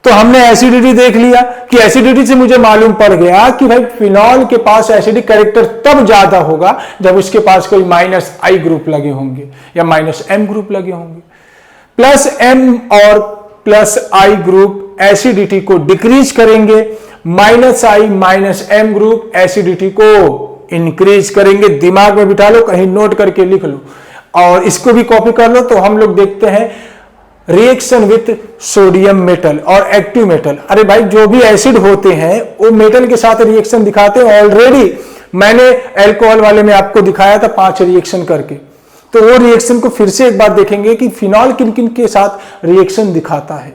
तो हमने एसिडिटी देख लिया कि एसिडिटी से मुझे मालूम पड़ गया कि भाई फिनॉल के पास एसिडिक कैरेक्टर तब ज्यादा होगा जब उसके पास कोई -I ग्रुप लगे होंगे या -M ग्रुप लगे होंगे। +M और +I ग्रुप एसिडिटी को डिक्रीज करेंगे, -I -M ग्रुप एसिडिटी को इंक्रीज करेंगे। दिमाग में बिठा लो, कहीं नोट करके लिख लो और इसको भी कॉपी कर लो। तो हम लोग देखते हैं रिएक्शन विथ सोडियम मेटल और एक्टिव मेटल। अरे भाई जो भी एसिड होते हैं वो मेटल के साथ रिएक्शन दिखाते हैं। ऑलरेडी मैंने अल्कोहल वाले में आपको दिखाया था 5 रिएक्शन करके, तो वो रिएक्शन को फिर से एक बार देखेंगे कि फिनॉल किन किन के साथ रिएक्शन दिखाता है।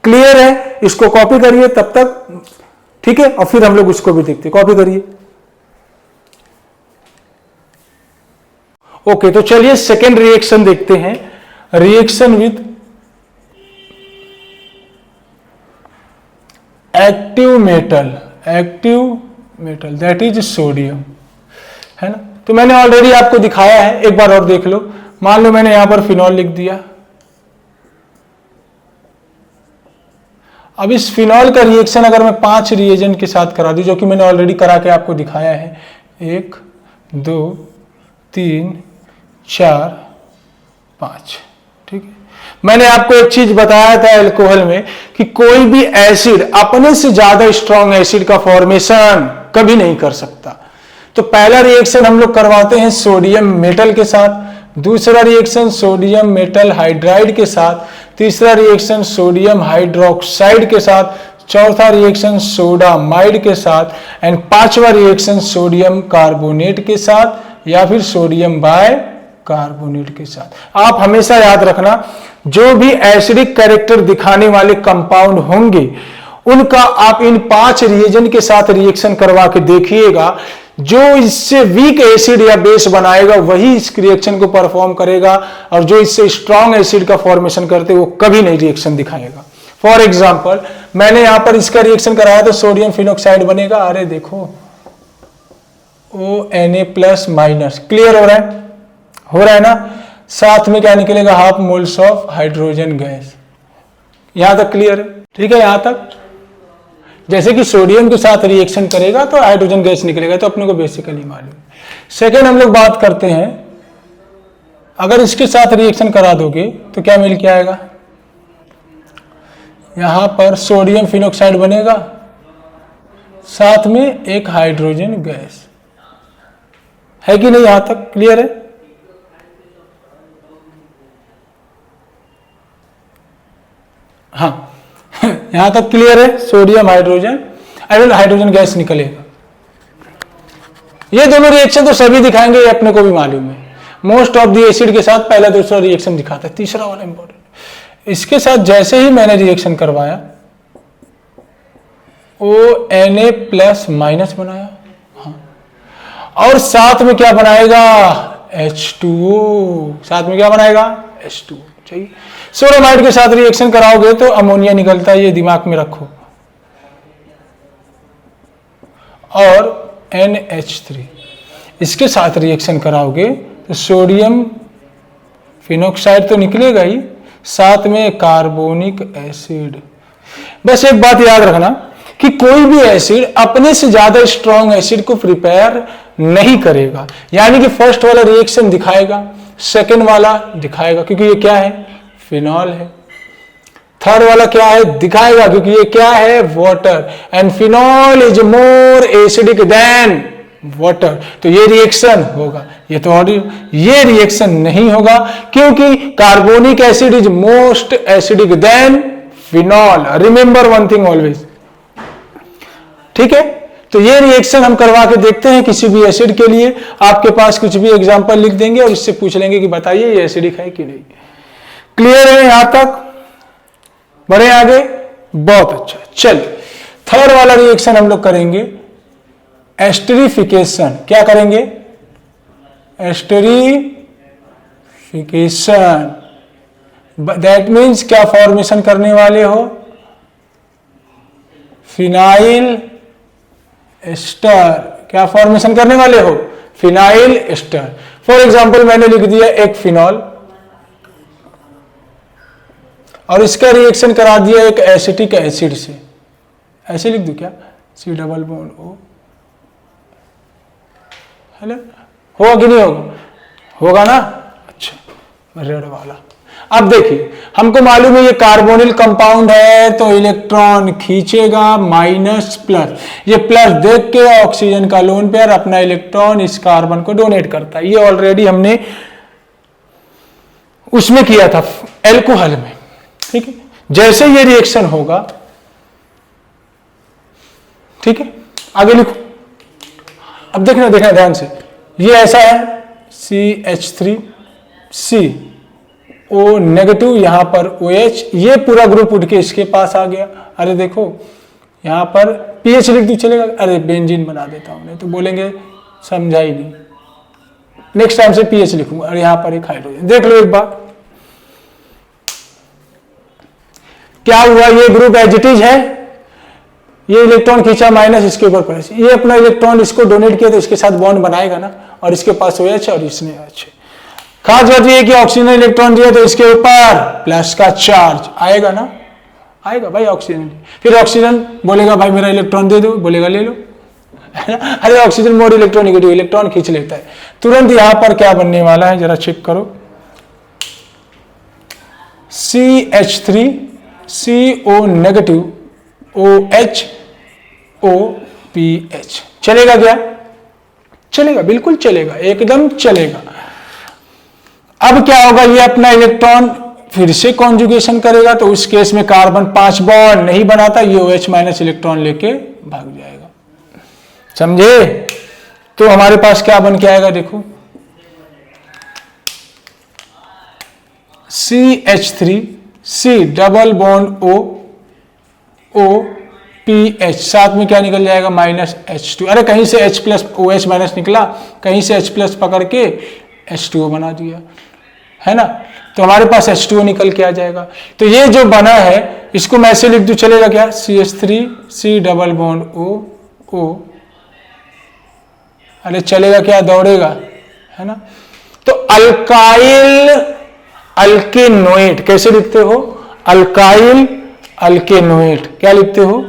क्लियर है? इसको कॉपी करिए तब तक, ठीक है, और फिर हम लोग उसको भी देखते। कॉपी करिए। ओके, तो चलिए सेकेंड रिएक्शन देखते हैं। Reaction with active metal that is sodium, है ना। तो मैंने ऑलरेडी आपको दिखाया है, एक बार और देख लो। मान लो मैंने यहां पर फिनॉल लिख दिया। अब इस फिनॉल का रिएक्शन अगर मैं 5 रिएजेंट के साथ करा दूं, जो कि मैंने ऑलरेडी करा के आपको दिखाया है, 1 2 3 4 5, ठीक है। मैंने आपको एक चीज बताया था अल्कोहल में कि कोई भी एसिड अपने से ज्यादा स्ट्रॉन्ग एसिड का फॉर्मेशन कभी नहीं कर सकता। तो पहला रिएक्शन हम लोग करवाते हैं सोडियम मेटल के साथ, दूसरा रिएक्शन सोडियम मेटल हाइड्राइड के साथ, तीसरा रिएक्शन सोडियम हाइड्रोक्साइड के साथ, चौथा रिएक्शन सोडामाइड के साथ एंड पांचवा रिएक्शन सोडियम कार्बोनेट के साथ या फिर सोडियम बाय कार्बोनेट के साथ। आप हमेशा याद रखना, जो भी एसिडिक कैरेक्टर दिखाने वाले कंपाउंड होंगे उनका आप इन 5 रिएजेंट के साथ रिएक्शन करवा के देखिएगा। जो इससे वीक एसिड या बेस बनाएगा वही इस रिएक्शन को परफॉर्म करेगा, और जो इससे स्ट्रॉन्ग एसिड का फॉर्मेशन करते वो कभी नहीं रिएक्शन दिखाएगा। फॉर एग्जाम्पल मैंने यहां पर इसका रिएक्शन कराया तो सोडियम फिनोक्साइड बनेगा। अरे देखो ONA+-। क्लियर हो रहा है? हो रहा है ना। साथ में क्या निकलेगा? Half moles of hydrogen gas. यहां तक क्लियर है? ठीक है, यहां तक जैसे कि सोडियम के साथ रिएक्शन करेगा तो हाइड्रोजन गैस निकलेगा, तो अपने को बेसिकली मालूम। सेकेंड हम लोग बात करते हैं, अगर इसके साथ रिएक्शन करा दोगे तो क्या मिल के आएगा, यहां पर सोडियम फिनोक्साइड बनेगा, साथ में एक हाइड्रोजन गैस, है कि नहीं? यहां तक क्लियर है? हाँ यहां तक क्लियर है? सोडियम हाइड्रोजन हाइड्रोजन गैस निकलेगा। ये दोनों रिएक्शन तो सभी दिखाएंगे, ये अपने को भी मालूम है। मोस्ट ऑफ द एसिड के साथ पहला दूसरा रिएक्शन दिखाता है, तीसरा वाला इंपॉर्टेंट। इसके साथ जैसे ही मैंने रिएक्शन करवाया, ONA प्लस माइनस बनाया, हाँ, और साथ में क्या बनाएगा, H2O, साथ में क्या बनाएगा, H2O चाहिए। सोडामाइड के साथ रिएक्शन कराओगे तो अमोनिया निकलता है, ये दिमाग में रखो, और NH3। इसके साथ रिएक्शन कराओगे तो सोडियम फिनोक्साइड तो निकलेगा ही, साथ में कार्बोनिक एसिड। बस एक बात याद रखना कि कोई भी एसिड अपने से ज्यादा स्ट्रॉन्ग एसिड को प्रिपेयर नहीं करेगा, यानी कि फर्स्ट वाला रिएक्शन दिखाएगा, सेकेंड वाला दिखाएगा क्योंकि ये क्या है, फिनॉल है। थर्ड वाला क्या है, दिखाएगा क्योंकि ये क्या है, water, and phenol is more acidic then water, तो ये रिएक्शन होगा। ये तो और ये रिएक्शन नहीं होगा क्योंकि carbonic acid is most acidic then phenol. Remember one thing always, ठीक है? तो ये रिएक्शन हम करवा के देखते हैं किसी भी एसिड के लिए। आपके पास कुछ भी एग्जांपल लिख देंगे और इससे पूछ लेंगे कि बताइए ये एसिडिक है कि नहीं। क्लियर है यहां तक? बढ़े आगे? बहुत अच्छा। चलिए थर्ड वाला रिएक्शन हम लोग करेंगे, एस्टरिफिकेशन। क्या करेंगे, एस्टरिफिकेशन। दैट मीन्स क्या फॉर्मेशन करने वाले हो, फिनाइल एस्टर। क्या फॉर्मेशन करने वाले हो, फिनाइल एस्टर। फॉर एग्जाम्पल मैंने लिख दिया एक फिनॉल और इसका रिएक्शन करा दिया एक एसिटिक एसिड से, ऐसे लिख दूं क्या, C double bond O। Hello, होगा कि नहीं होगा, होगा ना? अच्छा, रेड वाला। अब देखिए हमको मालूम है ये कार्बोनिल कंपाउंड है तो इलेक्ट्रॉन खींचेगा माइनस प्लस, ये प्लस देख के ऑक्सीजन का लोन पेयर अपना इलेक्ट्रॉन इस कार्बन को डोनेट करता है। ये ऑलरेडी हमने उसमें किया था, एल्कोहल में, ठीक है? जैसे ये रिएक्शन होगा, ठीक है, आगे लिखो। अब देखना ध्यान से, ये ऐसा है CH3, CO नेगेटिव, यहां पर OH, ये पूरा ग्रुप उठ के इसके पास आ गया। अरे देखो यहां पर PH लिख दी, चलेगा? अरे बेंजीन बना देता हूं, नहीं तो बोलेंगे समझा ही नहीं। नेक्स्ट टाइम से PH लिखूंगा। और यहां पर एक हाइड्रोजन, देख लो एक बार क्या हुआ, ये ग्रुप एज इट इज है, ये इलेक्ट्रॉन खींचा माइनस, इसके ऊपर प्लस, ये अपना इलेक्ट्रॉन इसको डोनेट किया तो इसके साथ बॉन्ड बनाएगा ना, और इसके पास OH और इसने OH। खास बात ये कि ऑक्सीजन इलेक्ट्रॉन दिया तो इसके ऊपर प्लस का चार्ज आएगा ना, आएगा भाई ऑक्सीजन। फिर ऑक्सीजन बोलेगा भाई मेरा इलेक्ट्रॉन दे दो, बोलेगा ले लो। अरे ऑक्सीजन मोड इलेक्ट्रोनिगेटिव, इलेक्ट्रॉन खींच लेता है तुरंत। यहां पर क्या बनने वाला है जरा चेक करो, CH3, CO negative, OH, OPH। चलेगा क्या? चलेगा, बिल्कुल चलेगा, एकदम चलेगा। अब क्या होगा, ये अपना इलेक्ट्रॉन फिर से कॉन्जुगेशन करेगा तो उस केस में कार्बन 5 बॉन्ड नहीं बनाता, ये OH माइनस इलेक्ट्रॉन लेके भाग जाएगा। समझे? तो हमारे पास क्या बन के आएगा, देखो CH3, C double bond O, OPH, साथ में क्या निकल जाएगा, माइनस H2। अरे कहीं से H प्लस OH माइनस निकला, कहीं से H प्लस पकड़ के H2O बना दिया, है ना? तो हमारे पास H2O निकल के आ जाएगा। तो ये जो बना है इसको मैं ऐसे लिख दूं, चलेगा क्या, CH3, C double bond O। अरे चलेगा क्या, दौड़ेगा, है ना? तो अल्काइल अल्केनोएट कैसे लिखते हो, अल्काइल अल्केनोएट क्या लिखते हो,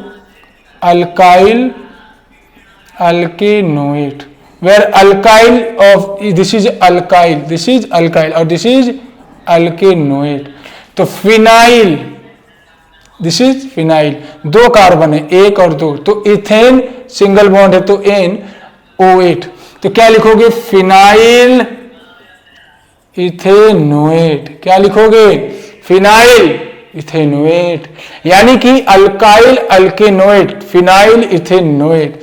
alkyl alkanoate, where alkyl of this is alkyl और this is alkanoate. तो फिनाइल, दिस इज फिनाइल, दो कार्बन है, एक और दो, तो इथेन सिंगल बॉन्ड है तो NO8, तो क्या लिखोगे? Phenyl ethanoate. क्या लिखोगे? फिनाइल इथेनोएट, यानी कि अल्काइल अल्केनोएट, फिनाइल इथेनोएट,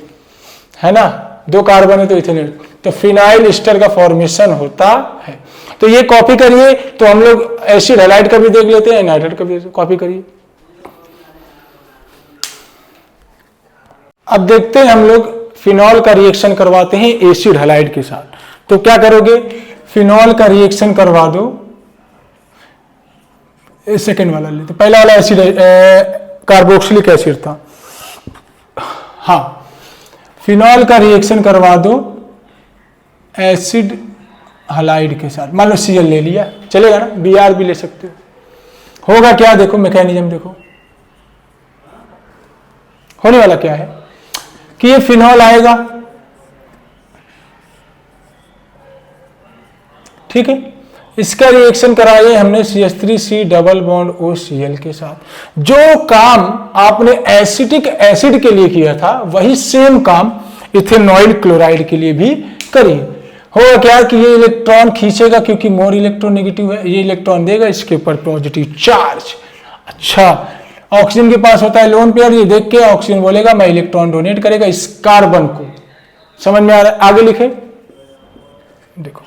है ना, दो कार्बन है तो इथेनोएट, तो फिनाइल एस्टर का फॉर्मेशन होता है. तो ये कॉपी करिए. तो हम लोग एसिड हैलाइड का भी देख लेते हैं, नाइट्रेट का भी. कॉपी करिए. अब देखते हैं हम लोग फिनॉल का रिएक्शन करवाते हैं एसिड हैलाइड के साथ. तो क्या करोगे? फिनॉल का रिएक्शन करवा दो. सेकेंड वाला लेते, पहला वाला एसिड कार्बोक्सिलिक एसिड था. हाँ, फिनॉल का रिएक्शन करवा दो एसिड हैलाइड के साथ. मान लो Cl ले लिया, चलेगा ना, Br भी ले सकते हो. होगा क्या? देखो मैकेनिज्म देखो, होने वाला क्या है कि ये फिनॉल आएगा, ठीक है. इसका रिएक्शन कराया हमने CH3C डबल बॉन्ड OCl के साथ. जो काम आपने एसिटिक एसिड के लिए किया था वही सेम काम इथेनॉइल क्लोराइड के लिए भी करिए. होगा क्या कि ये इलेक्ट्रॉन खींचेगा, क्योंकि मोर इलेक्ट्रोनेगेटिव है, ये इलेक्ट्रॉन देगा इसके ऊपर पॉजिटिव चार्ज. अच्छा, ऑक्सीजन के पास होता है लोन पेयर, ये देख के ऑक्सीजन बोलेगा मैं इलेक्ट्रॉन डोनेट करेगा इस कार्बन को. समझ में आ रहा है? आगे लिखे, देखो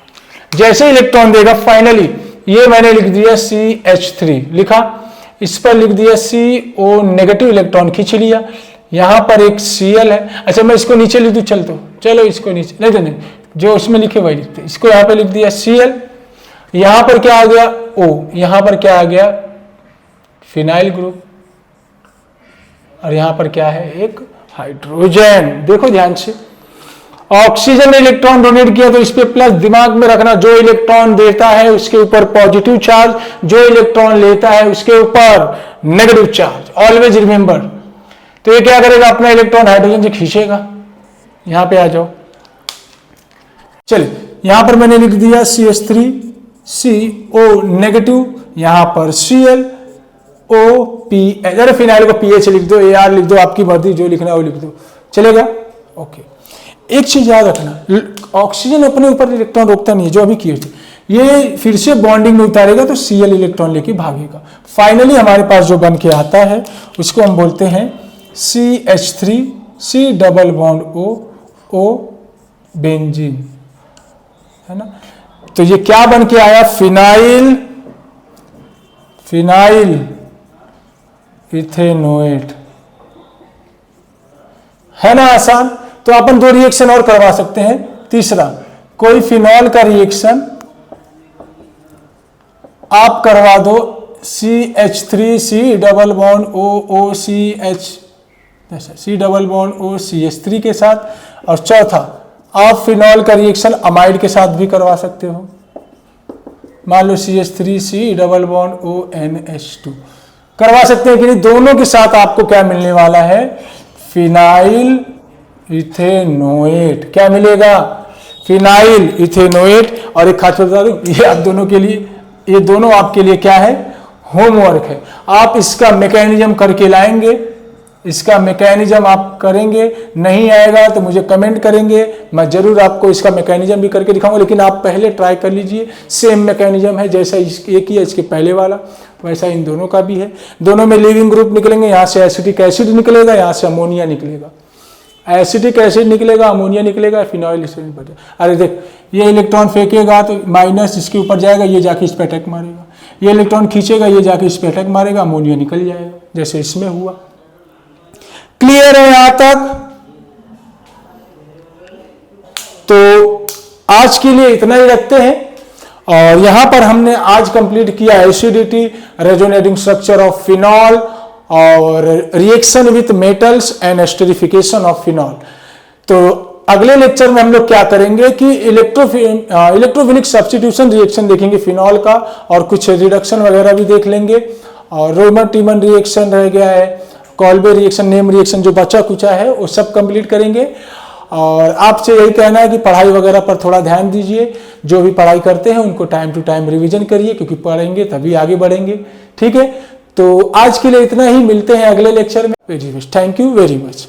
जैसे इलेक्ट्रॉन देगा, फाइनली ये मैंने लिख दिया CH3 लिखा, इस पर लिख दिया CO नेगेटिव, इलेक्ट्रॉन खींच लिया. यहां पर एक Cl है. अच्छा, मैं इसको नीचे लिख दूं, चलो इसको नीचे नहीं, जो उसमें लिखे वही लिखते. इसको यहां पे लिख दिया Cl. यहां पर क्या आ गया? O. यहां पर क्या आ गया? Phenyl group. और यहां पर क्या है? एक हाइड्रोजन. देखो ध्यान से, ऑक्सीजन ने इलेक्ट्रॉन डोनेट किया तो इस पे प्लस. दिमाग में रखना, जो इलेक्ट्रॉन देता है उसके ऊपर पॉजिटिव चार्ज, जो इलेक्ट्रॉन लेता है उसके ऊपर नेगेटिव चार्ज. Always remember. तो ये क्या करेगा? अपना इलेक्ट्रॉन हाइड्रोजन से खींचेगा. यहां पे आ जाओ. चलिए, यहां पर मैंने लिख दिया CH3CO नेगेटिव, यहां पर Cl OP. अरे फिनाइल को PH लिख दो, AR लिख दो, आपकी मर्जी, जो लिखना है वो लिख दो, चलेगा. ओके. एक चीज याद रखना, ऑक्सीजन अपने ऊपर इलेक्ट्रॉन रोकता नहीं है, जो अभी किए थे. ये फिर से बॉन्डिंग में उतारेगा तो Cl इलेक्ट्रॉन लेके भागेगा. फाइनली हमारे पास जो बन के आता है उसको हम बोलते हैं CH3C double bond O benzene, है ना. तो ये क्या बन के आया? फिनाइल इथेनोएट, है ना. आसान. तो अपन दो रिएक्शन और करवा सकते हैं. तीसरा, कोई फिनॉल का रिएक्शन आप करवा दो CH3C double bond C double bond OCH3 के साथ. और चौथा, आप फिनॉल का रिएक्शन अमाइड के साथ भी करवा सकते हो. मान लो CH3C डबल बॉन्ड ONH2 करवा सकते हैं कि नहीं. दोनों के साथ आपको क्या मिलने वाला है? Phenyl ethanoate. क्या मिलेगा? Phenyl ethanoate. और एक खास बता दूं, ये आप दोनों के लिए, ये दोनों आपके लिए क्या है? होमवर्क है. आप इसका मैकेनिज्म करके लाएंगे, इसका मैकेनिज्म आप करेंगे. नहीं आएगा तो मुझे कमेंट करेंगे, मैं जरूर आपको इसका मैकेनिज्म भी करके दिखाऊंगा. लेकिन आप पहले ट्राई कर लीजिए. सेम मैकेनिज्म है, जैसा एक ही है इसके पहले वाला, वैसा इन दोनों का भी है. दोनों में लिविंग ग्रुप निकलेंगे. यहाँ से एसिटिक एसिड निकलेगा, यहाँ से अमोनिया निकलेगा. एसिटिक एसिड निकलेगा, अमोनिया निकलेगा, फिनॉइल एसिड निकलेगा. अरे देख, ये इलेक्ट्रॉन फेंकेगा तो माइनस इसके ऊपर जाएगा, ये जाके इस पर अटैक मारेगा. ये इलेक्ट्रॉन खींचेगा, ये जाके इस पर अटैक मारेगा, अमोनिया निकल जाएगा, जैसे इसमें हुआ. क्लियर है यहां तक? तो आज के लिए इतना ही रखते हैं. और यहां पर हमने आज कंप्लीट किया acidity, resonating structure of phenol और reaction with metals and esterification of phenol. तो अगले लेक्चर में हम लोग क्या करेंगे कि इलेक्ट्रोफिलिक सब्स्टिट्यूशन रिएक्शन देखेंगे फिनॉल का, और कुछ रिडक्शन वगैरह भी देख लेंगे. और रोमन टीमन रिएक्शन रह गया है, कॉलबे रिएक्शन, नेम रिएक्शन जो बचा कुचा है वो सब कंप्लीट करेंगे। और आपसे यही कहना है कि पढ़ाई वगैरह पर थोड़ा ध्यान दीजिए, जो भी पढ़ाई करते हैं उनको टाइम टू टाइम रिवीजन करिए, क्योंकि पढ़ेंगे तभी आगे बढ़ेंगे। ठीक है, तो आज के लिए इतना ही, मिलते हैं अगले लेक्चर में। Very much, thank you very much.